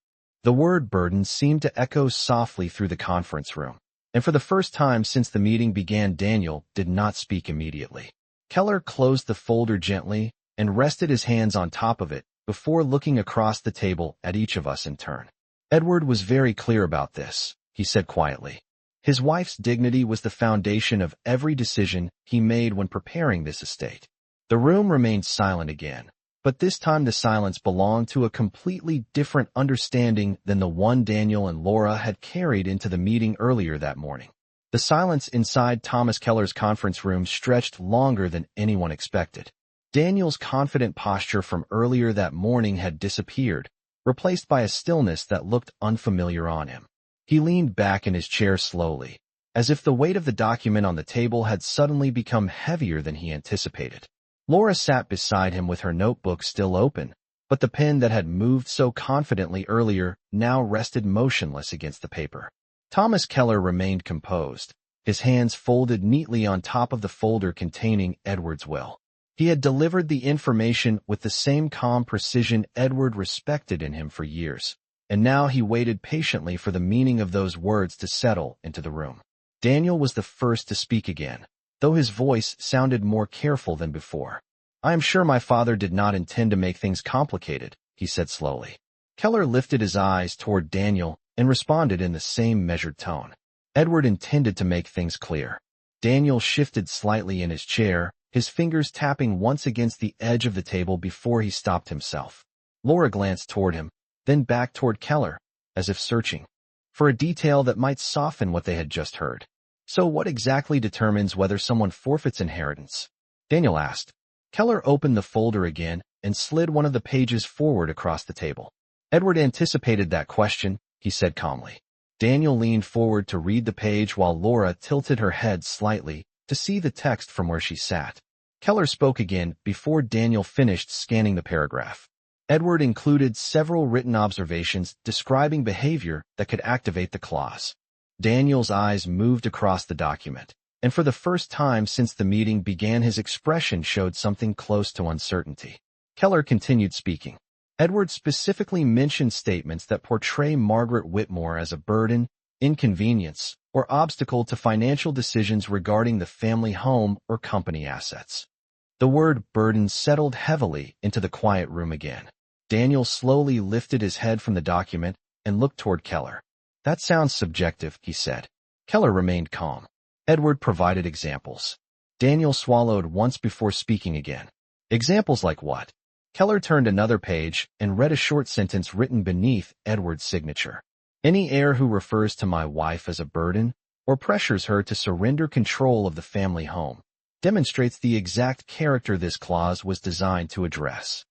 The word burden seemed to echo softly through the conference room, and for the first time since the meeting began, Daniel did not speak immediately. Keller closed the folder gently and rested his hands on top of it before looking across the table at each of us in turn. Edward was very clear about this, he said quietly. His wife's dignity was the foundation of every decision he made when preparing this estate. The room remained silent again, but this time the silence belonged to a completely different understanding than the one Daniel and Laura had carried into the meeting earlier that morning. The silence inside Thomas Keller's conference room stretched longer than anyone expected. Daniel's confident posture from earlier that morning had disappeared, replaced by a stillness that looked unfamiliar on him. He leaned back in his chair slowly, as if the weight of the document on the table had suddenly become heavier than he anticipated. Laura sat beside him with her notebook still open, but the pen that had moved so confidently earlier now rested motionless against the paper. Thomas Keller remained composed, his hands folded neatly on top of the folder containing Edward's will. He had delivered the information with the same calm precision Edward respected in him for years, and now he waited patiently for the meaning of those words to settle into the room. Daniel was the first to speak again, though his voice sounded more careful than before. I am sure my father did not intend to make things complicated, he said slowly. Keller lifted his eyes toward Daniel and responded in the same measured tone. Edward intended to make things clear. Daniel shifted slightly in his chair, his fingers tapping once against the edge of the table before he stopped himself. Laura glanced toward him, then back toward Keller, as if searching for a detail that might soften what they had just heard. So what exactly determines whether someone forfeits inheritance? Daniel asked. Keller opened the folder again and slid one of the pages forward across the table. Edward anticipated that question, he said calmly. Daniel leaned forward to read the page while Laura tilted her head slightly to see the text from where she sat. Keller spoke again before Daniel finished scanning the paragraph. Edward included several written observations describing behavior that could activate the clause. Daniel's eyes moved across the document, and for the first time since the meeting began, his expression showed something close to uncertainty. Keller continued speaking. Edward specifically mentioned statements that portray Margaret Whitmore as a burden, inconvenience, or obstacle to financial decisions regarding the family home or company assets. The word burden settled heavily into the quiet room again. Daniel slowly lifted his head from the document and looked toward Keller. That sounds subjective, he said. Keller remained calm. Edward provided examples. Daniel swallowed once before speaking again. Examples like what? Keller turned another page and read a short sentence written beneath Edward's signature. Any heir who refers to my wife as a burden or pressures her to surrender control of the family home demonstrates the exact character this clause was designed to address.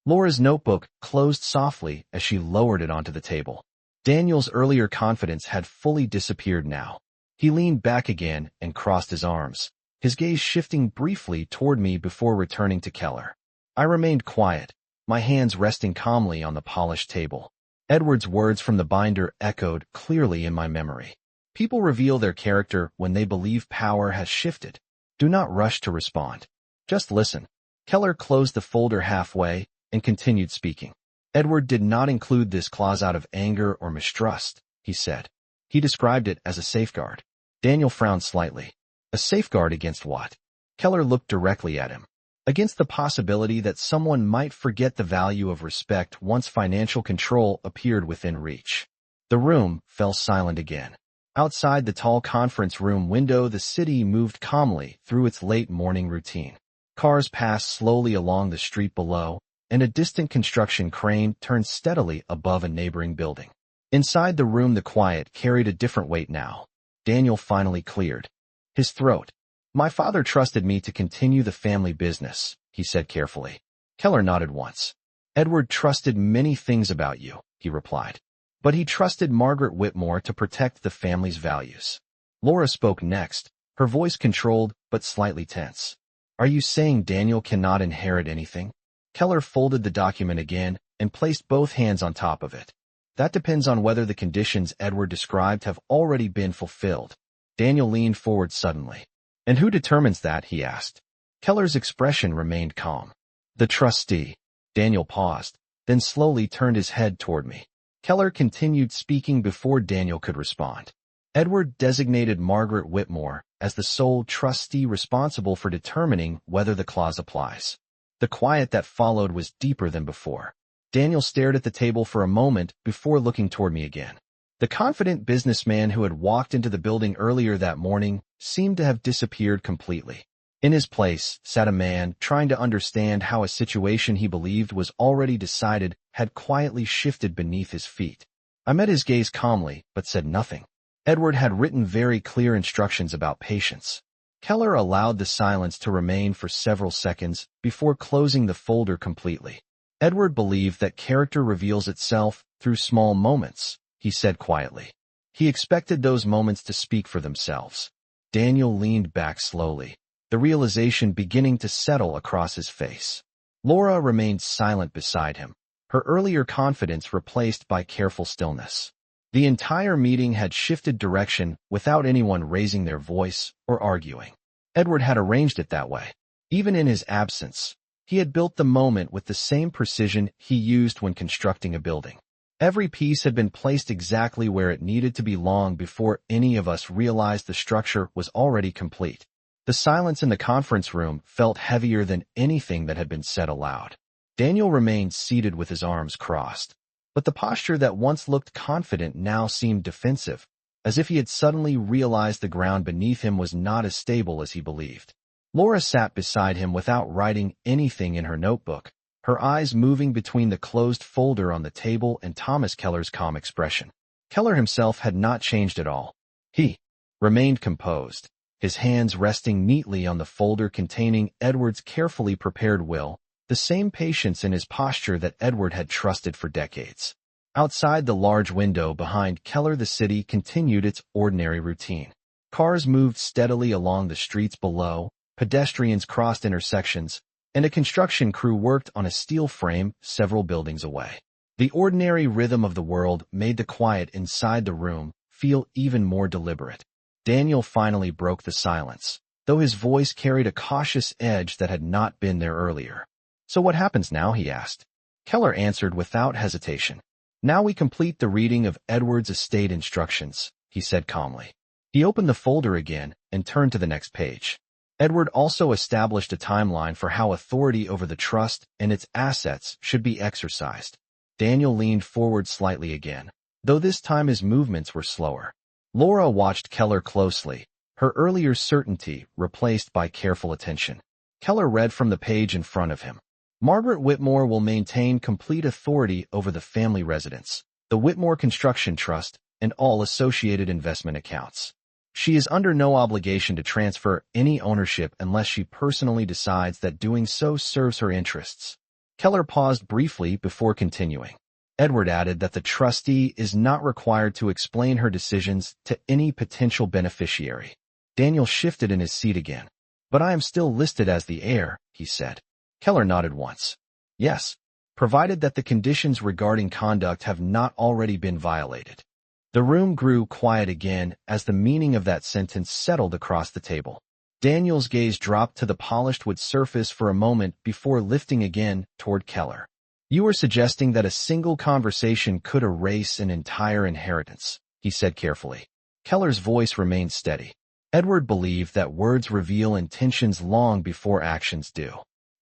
Laura's notebook closed softly as she lowered it onto the table. Daniel's earlier confidence had fully disappeared now. He leaned back again and crossed his arms, his gaze shifting briefly toward me before returning to Keller. I remained quiet, my hands resting calmly on the polished table. Edward's words from the binder echoed clearly in my memory. People reveal their character when they believe power has shifted. Do not rush to respond. Just listen. Keller closed the folder halfway and continued speaking. Edward did not include this clause out of anger or mistrust, he said. He described it as a safeguard. Daniel frowned slightly. A safeguard against what? Keller looked directly at him. Against the possibility that someone might forget the value of respect once financial control appeared within reach. The room fell silent again. Outside the tall conference room window, the city moved calmly through its late morning routine. Cars passed slowly along the street below, and a distant construction crane turned steadily above a neighboring building. Inside the room, the quiet carried a different weight now. Daniel finally cleared his throat. My father trusted me to continue the family business, he said carefully. Keller nodded once. Edward trusted many things about you, he replied. But he trusted Margaret Whitmore to protect the family's values. Laura spoke next, her voice controlled but slightly tense. Are you saying Daniel cannot inherit anything? Keller folded the document again and placed both hands on top of it. That depends on whether the conditions Edward described have already been fulfilled. Daniel leaned forward suddenly. And who determines that? He asked. Keller's expression remained calm. The trustee. Daniel paused, then slowly turned his head toward me. Keller continued speaking before Daniel could respond. Edward designated Margaret Whitmore as the sole trustee responsible for determining whether the clause applies. The quiet that followed was deeper than before. Daniel stared at the table for a moment before looking toward me again. The confident businessman who had walked into the building earlier that morning seemed to have disappeared completely. In his place sat a man trying to understand how a situation he believed was already decided had quietly shifted beneath his feet. I met his gaze calmly, but said nothing. Edward had written very clear instructions about patience. Keller allowed the silence to remain for several seconds before closing the folder completely. Edward believed that character reveals itself through small moments, he said quietly. He expected those moments to speak for themselves. Daniel leaned back slowly, the realization beginning to settle across his face. Laura remained silent beside him, her earlier confidence replaced by careful stillness. The entire meeting had shifted direction without anyone raising their voice or arguing. Edward had arranged it that way. Even in his absence, he had built the moment with the same precision he used when constructing a building. Every piece had been placed exactly where it needed to be long before any of us realized the structure was already complete. The silence in the conference room felt heavier than anything that had been said aloud. Daniel remained seated with his arms crossed, but the posture that once looked confident now seemed defensive, as if he had suddenly realized the ground beneath him was not as stable as he believed. Laura sat beside him without writing anything in her notebook, her eyes moving between the closed folder on the table and Thomas Keller's calm expression. Keller himself had not changed at all. He remained composed, his hands resting neatly on the folder containing Edward's carefully prepared will, the same patience in his posture that Edward had trusted for decades. Outside the large window behind Keller, the city continued its ordinary routine. Cars moved steadily along the streets below, pedestrians crossed intersections, and a construction crew worked on a steel frame several buildings away. The ordinary rhythm of the world made the quiet inside the room feel even more deliberate. Daniel finally broke the silence, though his voice carried a cautious edge that had not been there earlier. So what happens now? He asked. Keller answered without hesitation. Now we complete the reading of Edward's estate instructions, he said calmly. He opened the folder again and turned to the next page. Edward also established a timeline for how authority over the trust and its assets should be exercised. Daniel leaned forward slightly again, though this time his movements were slower. Laura watched Keller closely, her earlier certainty replaced by careful attention. Keller read from the page in front of him. Margaret Whitmore will maintain complete authority over the family residence, the Whitmore Construction Trust, and all associated investment accounts. She is under no obligation to transfer any ownership unless she personally decides that doing so serves her interests. Keller paused briefly before continuing. Edward added that the trustee is not required to explain her decisions to any potential beneficiary. Daniel shifted in his seat again. But I am still listed as the heir, he said. Keller nodded once. Yes, provided that the conditions regarding conduct have not already been violated. The room grew quiet again as the meaning of that sentence settled across the table. Daniel's gaze dropped to the polished wood surface for a moment before lifting again toward Keller. You are suggesting that a single conversation could erase an entire inheritance, he said carefully. Keller's voice remained steady. Edward believed that words reveal intentions long before actions do.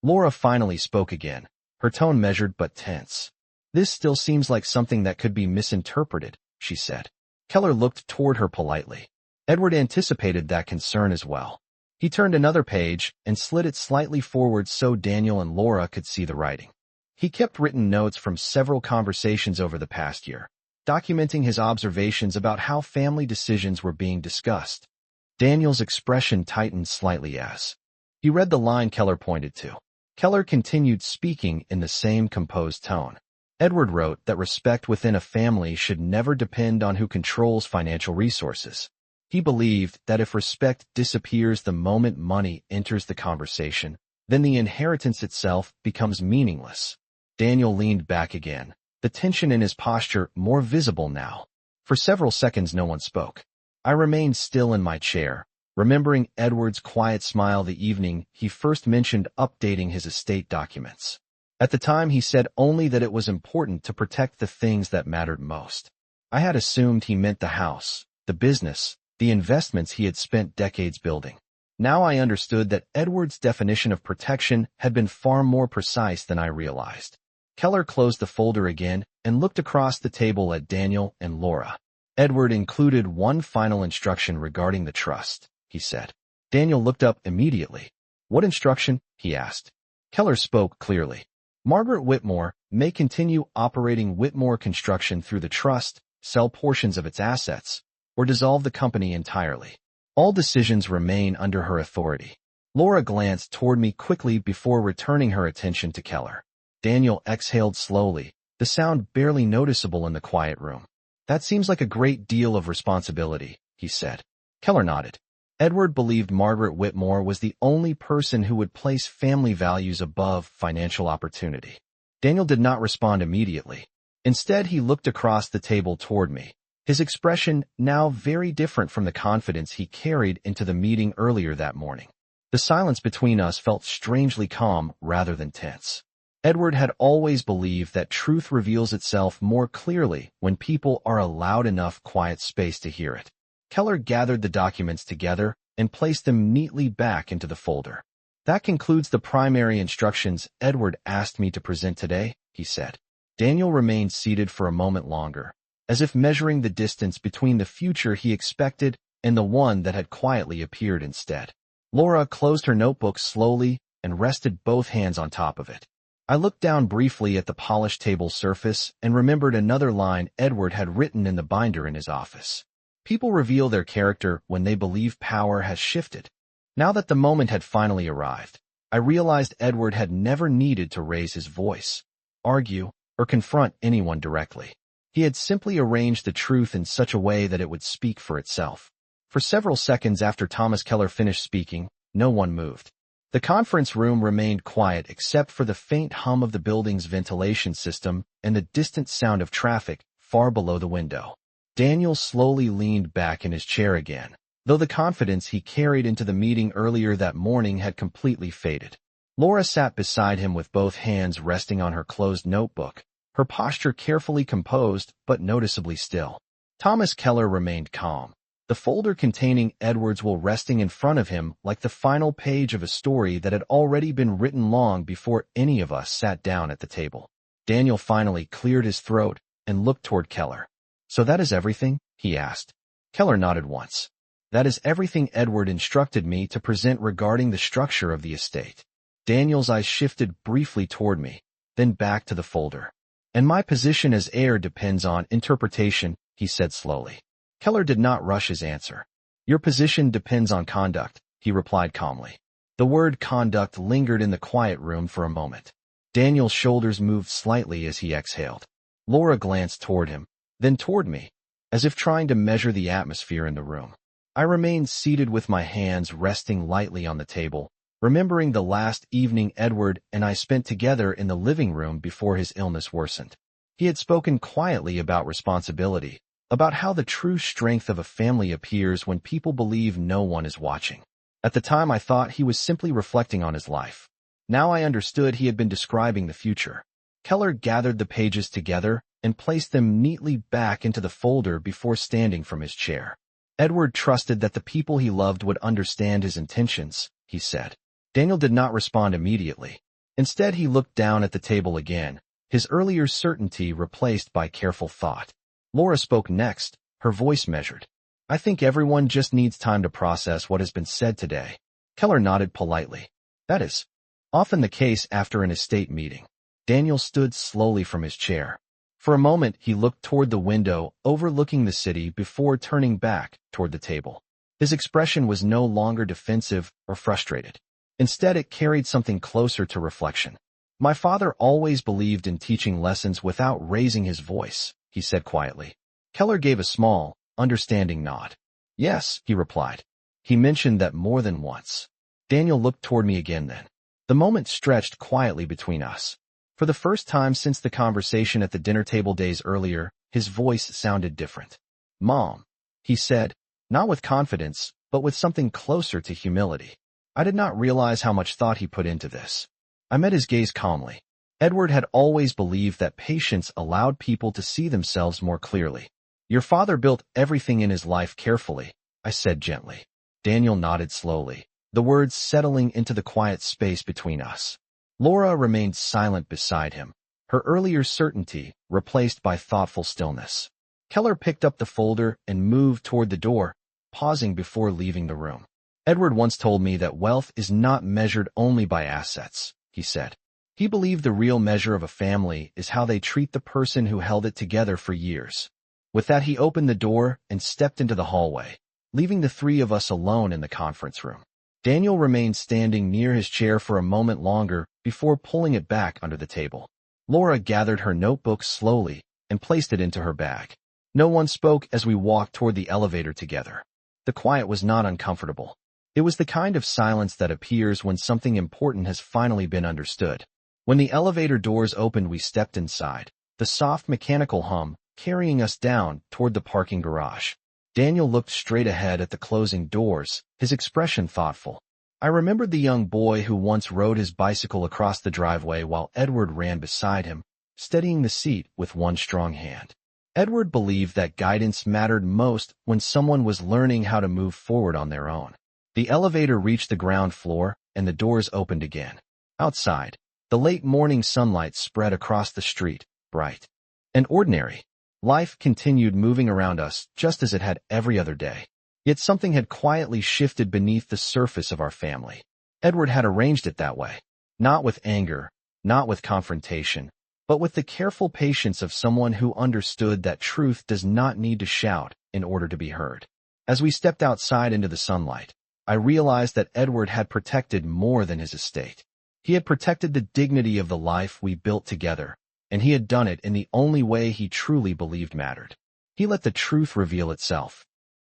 Laura finally spoke again, her tone measured but tense. This still seems like something that could be misinterpreted, she said. Keller looked toward her politely. Edward anticipated that concern as well. He turned another page and slid it slightly forward so Daniel and Laura could see the writing. He kept written notes from several conversations over the past year, documenting his observations about how family decisions were being discussed. Daniel's expression tightened slightly as he read the line Keller pointed to. Keller continued speaking in the same composed tone. Edward wrote that respect within a family should never depend on who controls financial resources. He believed that if respect disappears the moment money enters the conversation, then the inheritance itself becomes meaningless. Daniel leaned back again, the tension in his posture more visible now. For several seconds no one spoke. I remained still in my chair, remembering Edward's quiet smile the evening he first mentioned updating his estate documents. At the time he said only that it was important to protect the things that mattered most. I had assumed he meant the house, the business, the investments he had spent decades building. Now I understood that Edward's definition of protection had been far more precise than I realized. Keller closed the folder again and looked across the table at Daniel and Laura. Edward included one final instruction regarding the trust, he said. Daniel looked up immediately. What instruction? He asked. Keller spoke clearly. Margaret Whitmore may continue operating Whitmore Construction through the trust, sell portions of its assets, or dissolve the company entirely. All decisions remain under her authority. Laura glanced toward me quickly before returning her attention to Keller. Daniel exhaled slowly, the sound barely noticeable in the quiet room. That seems like a great deal of responsibility, he said. Keller nodded. Edward believed Margaret Whitmore was the only person who would place family values above financial opportunity. Daniel did not respond immediately. Instead, he looked across the table toward me, his expression now very different from the confidence he carried into the meeting earlier that morning. The silence between us felt strangely calm rather than tense. Edward had always believed that truth reveals itself more clearly when people are allowed enough quiet space to hear it. Keller gathered the documents together and placed them neatly back into the folder. That concludes the primary instructions Edward asked me to present today, he said. Daniel remained seated for a moment longer, as if measuring the distance between the future he expected and the one that had quietly appeared instead. Laura closed her notebook slowly and rested both hands on top of it. I looked down briefly at the polished table surface and remembered another line Edward had written in the binder in his office. People reveal their character when they believe power has shifted. Now that the moment had finally arrived, I realized Edward had never needed to raise his voice, argue, or confront anyone directly. He had simply arranged the truth in such a way that it would speak for itself. For several seconds after Thomas Keller finished speaking, no one moved. The conference room remained quiet except for the faint hum of the building's ventilation system and the distant sound of traffic far below the window. Daniel slowly leaned back in his chair again, though the confidence he carried into the meeting earlier that morning had completely faded. Laura sat beside him with both hands resting on her closed notebook, her posture carefully composed but noticeably still. Thomas Keller remained calm, the folder containing Edward's will resting in front of him like the final page of a story that had already been written long before any of us sat down at the table. Daniel finally cleared his throat and looked toward Keller. "So that is everything?" he asked. Keller nodded once. "That is everything Edward instructed me to present regarding the structure of the estate." Daniel's eyes shifted briefly toward me, then back to the folder. "And my position as heir depends on interpretation," he said slowly. Keller did not rush his answer. "Your position depends on conduct," he replied calmly. The word conduct lingered in the quiet room for a moment. Daniel's shoulders moved slightly as he exhaled. Laura glanced toward him, then toward me, as if trying to measure the atmosphere in the room. I remained seated with my hands resting lightly on the table, remembering the last evening Edward and I spent together in the living room before his illness worsened. He had spoken quietly about responsibility, about how the true strength of a family appears when people believe no one is watching. At the time I thought he was simply reflecting on his life. Now I understood he had been describing the future. Keller gathered the pages together and placed them neatly back into the folder before standing from his chair. "Edward trusted that the people he loved would understand his intentions," he said. Daniel did not respond immediately. Instead, he looked down at the table again, his earlier certainty replaced by careful thought. Laura spoke next, her voice measured. "I think everyone just needs time to process what has been said today." Keller nodded politely. "That is often the case after an estate meeting." Daniel stood slowly from his chair. For a moment, he looked toward the window, overlooking the city before turning back toward the table. His expression was no longer defensive or frustrated. Instead, it carried something closer to reflection. "My father always believed in teaching lessons without raising his voice," he said quietly. Keller gave a small, understanding nod. "Yes," he replied. "He mentioned that more than once." Daniel looked toward me again then. The moment stretched quietly between us. For the first time since the conversation at the dinner table days earlier, his voice sounded different. "Mom," he said, not with confidence, but with something closer to humility. I did not realize how much thought he put into this. I met his gaze calmly. Edward had always believed that patience allowed people to see themselves more clearly. "Your father built everything in his life carefully," I said gently. Daniel nodded slowly, the words settling into the quiet space between us. Laura remained silent beside him, her earlier certainty replaced by thoughtful stillness. Keller picked up the folder and moved toward the door, pausing before leaving the room. "Edward once told me that wealth is not measured only by assets," he said. He believed the real measure of a family is how they treat the person who held it together for years. With that, he opened the door and stepped into the hallway, leaving the three of us alone in the conference room. Daniel remained standing near his chair for a moment longer before pulling it back under the table. Laura gathered her notebook slowly and placed it into her bag. No one spoke as we walked toward the elevator together. The quiet was not uncomfortable. It was the kind of silence that appears when something important has finally been understood. When the elevator doors opened, we stepped inside, the soft mechanical hum carrying us down toward the parking garage. Daniel looked straight ahead at the closing doors, his expression thoughtful. I remembered the young boy who once rode his bicycle across the driveway while Edward ran beside him, steadying the seat with one strong hand. Edward believed that guidance mattered most when someone was learning how to move forward on their own. The elevator reached the ground floor, and the doors opened again. Outside, the late morning sunlight spread across the street, bright and ordinary. Life continued moving around us just as it had every other day. Yet something had quietly shifted beneath the surface of our family. Edward had arranged it that way, not with anger, not with confrontation, but with the careful patience of someone who understood that truth does not need to shout in order to be heard. As we stepped outside into the sunlight, I realized that Edward had protected more than his estate. He had protected the dignity of the life we built together, and he had done it in the only way he truly believed mattered. He let the truth reveal itself,